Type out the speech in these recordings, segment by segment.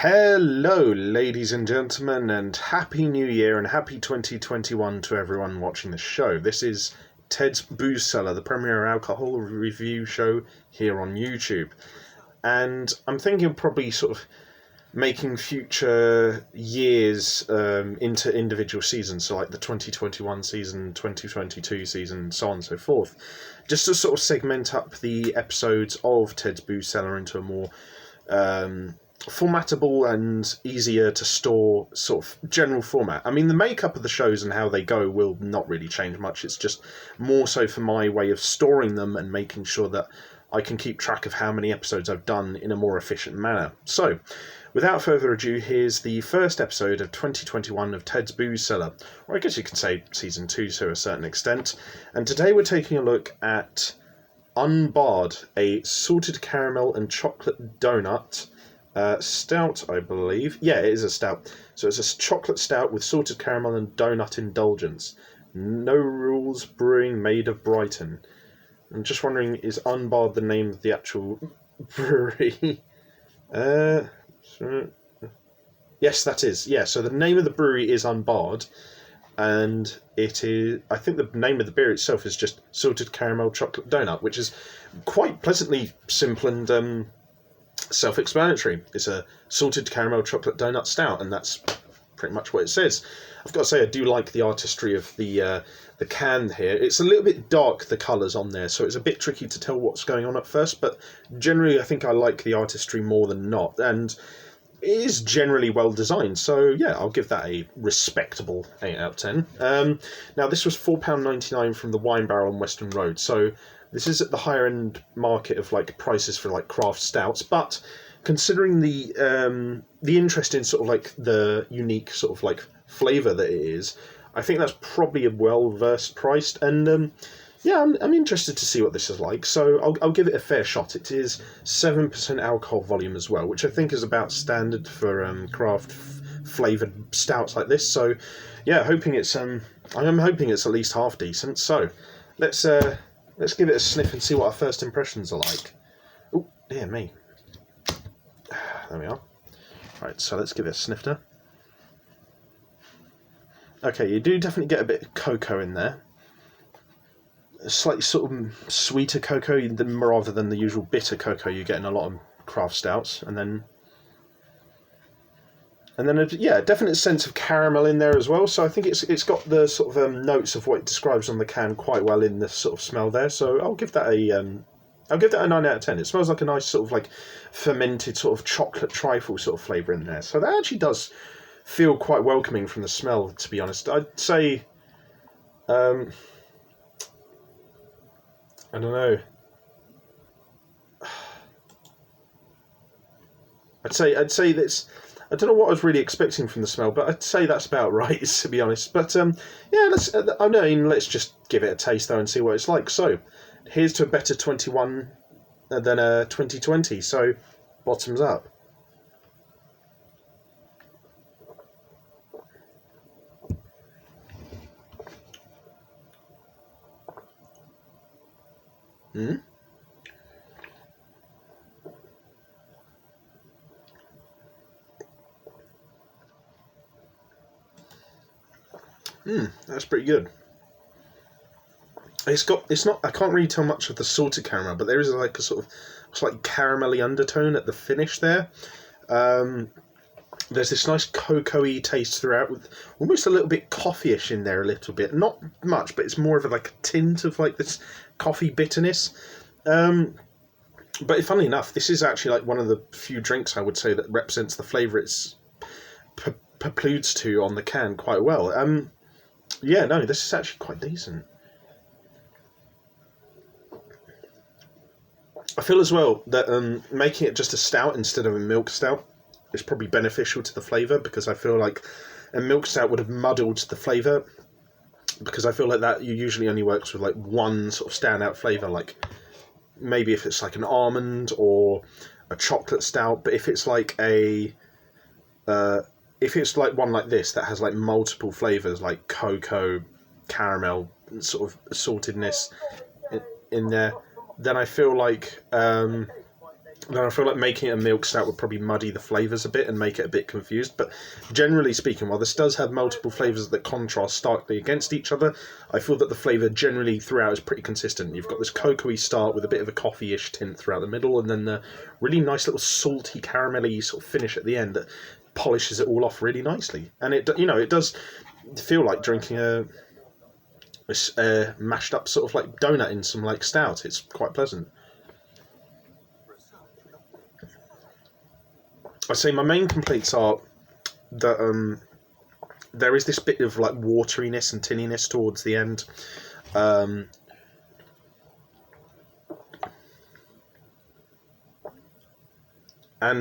Hello, ladies and gentlemen, and Happy New Year and Happy 2021 to everyone watching the show. This is Ted's Booze Cellar, the premier alcohol review show here on YouTube. And I'm thinking probably sort of making future years into individual seasons, so like the 2021 season, 2022 season, so on and so forth, just to sort of segment up the episodes of Ted's Booze Cellar into a more formattable and easier to store sort of general format. I mean, the makeup of the shows and how they go will not really change much. It's just more so for my way of storing them and making sure that I can keep track of how many episodes I've done in a more efficient manner. So, without further ado, here's the first episode of 2021 of Ted's Booze Cellar, or I guess you could say Season 2 to a certain extent. And today we're taking a look at Unbarred, a salted caramel and chocolate donut stout, I believe. Yeah, it is a stout. So it's a chocolate stout with salted caramel and donut indulgence. No Rules Brewing, made of Brighton. I'm just wondering, is Unbarred the name of the actual brewery? Yes, that is. Yeah, so the name of the brewery is Unbarred, and it is, I think the name of the beer itself is just Salted Caramel Chocolate Donut, which is quite pleasantly simple and self-explanatory. It's a salted caramel chocolate donut stout, and that's pretty much what it says. I've got to say, I do like the artistry of the can here. It's a little bit dark, the colours on there, so it's a bit tricky to tell what's going on at first, but generally I think I like the artistry more than not, and it is generally well designed, so yeah, I'll give that a respectable 8 out of 10. Now, this was £4.99 from the Wine Barrel on Western Road, so this is at the higher end market of like prices for like craft stouts, but considering the interest in sort of like the unique sort of like flavour that it is, I think that's probably a well-versed priced, and yeah, I'm interested to see what this is like, so I'll give it a fair shot. It is 7% alcohol volume as well, which I think is about standard for craft flavoured stouts like this, so yeah, hoping it's I'm hoping it's at least half decent, so let's give it a sniff and see what our first impressions are like. Oh, dear me. There we are. Right, so let's give it a snifter. Okay, you do definitely get a bit of cocoa in there. A slightly sort of sweeter cocoa rather than the usual bitter cocoa you get in a lot of craft stouts. And then yeah, definite sense of caramel in there as well. So I think it's got the sort of notes of what it describes on the can quite well in the sort of smell there. So I'll give that a 9 out of 10. It smells like a nice sort of like fermented sort of chocolate trifle sort of flavour in there. So that actually does feel quite welcoming from the smell, to be honest. I'd say, I don't know. I'd say that's. I don't know what I was really expecting from the smell, but I'd say that's about right, to be honest. But yeah, let's just give it a taste though and see what it's like. So, here's to a better 21 than a 2020. So, bottoms up. That's pretty good. It's not, I can't really tell much of the salted caramel, but there is like a sort of slightly caramelly undertone at the finish there. There's this nice cocoa-y taste throughout, with almost a little bit coffee-ish in there a little bit. Not much, but it's more of a like a tint of like this coffee bitterness. But funnily enough, this is actually like one of the few drinks I would say that represents the flavour it's preludes to on the can quite well. Yeah, no, this is actually quite decent. I feel as well that making it just a stout instead of a milk stout is probably beneficial to the flavour, because I feel like a milk stout would have muddled the flavour, because I feel like that usually only works with like one sort of standout flavour, like maybe if it's like an almond or a chocolate stout, but if it's like if it's like one like this that has like multiple flavours like cocoa, caramel, sort of saltedness in there, then I feel like then I feel like making it a milk stout would probably muddy the flavours a bit and make it a bit confused. But generally speaking, while this does have multiple flavours that contrast starkly against each other, I feel that the flavour generally throughout is pretty consistent. You've got this cocoa-y start with a bit of a coffee-ish tint throughout the middle, and then the really nice little salty, caramelly sort of finish at the end that polishes it all off really nicely. And it does feel like drinking a mashed up sort of like donut in some like stout. It's quite pleasant. I say my main complaints are that there is this bit of like wateriness and tinniness towards the end. And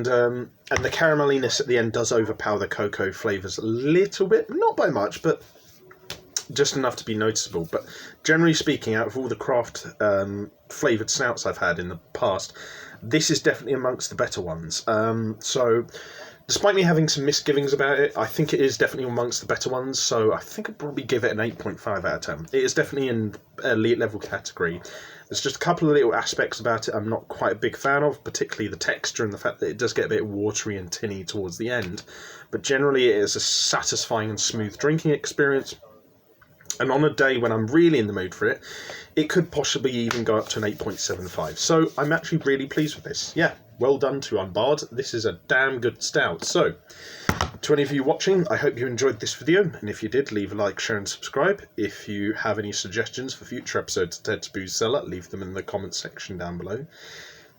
the carameliness at the end does overpower the cocoa flavours a little bit, not by much, but just enough to be noticeable. But generally speaking, out of all the craft flavoured stouts I've had in the past, this is definitely amongst the better ones. So despite me having some misgivings about it, I think it is definitely amongst the better ones. So I think I'd probably give it an 8.5 out of 10. It is definitely in elite level category. There's just a couple of little aspects about it I'm not quite a big fan of, particularly the texture and the fact that it does get a bit watery and tinny towards the end. But generally it is a satisfying and smooth drinking experience. And on a day when I'm really in the mood for it, it could possibly even go up to an 8.75. So I'm actually really pleased with this. Yeah, well done to Unbarred. This is a damn good stout. So, to any of you watching, I hope you enjoyed this video. And if you did, leave a like, share and subscribe. If you have any suggestions for future episodes of Ted's Booze Cellar, leave them in the comments section down below.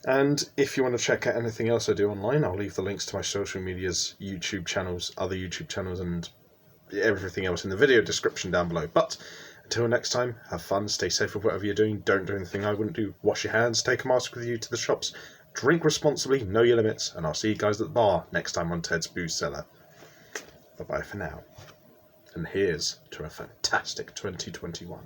And if you want to check out anything else I do online, I'll leave the links to my social medias, YouTube channels, other YouTube channels, and everything else in the video description down below. But until next time, have fun, stay safe with whatever you're doing, don't do anything I wouldn't do, wash your hands, take a mask with you to the shops, drink responsibly, know your limits, and I'll see you guys at the bar next time on Ted's Booze Cellar. Bye bye for now, and here's to a fantastic 2021.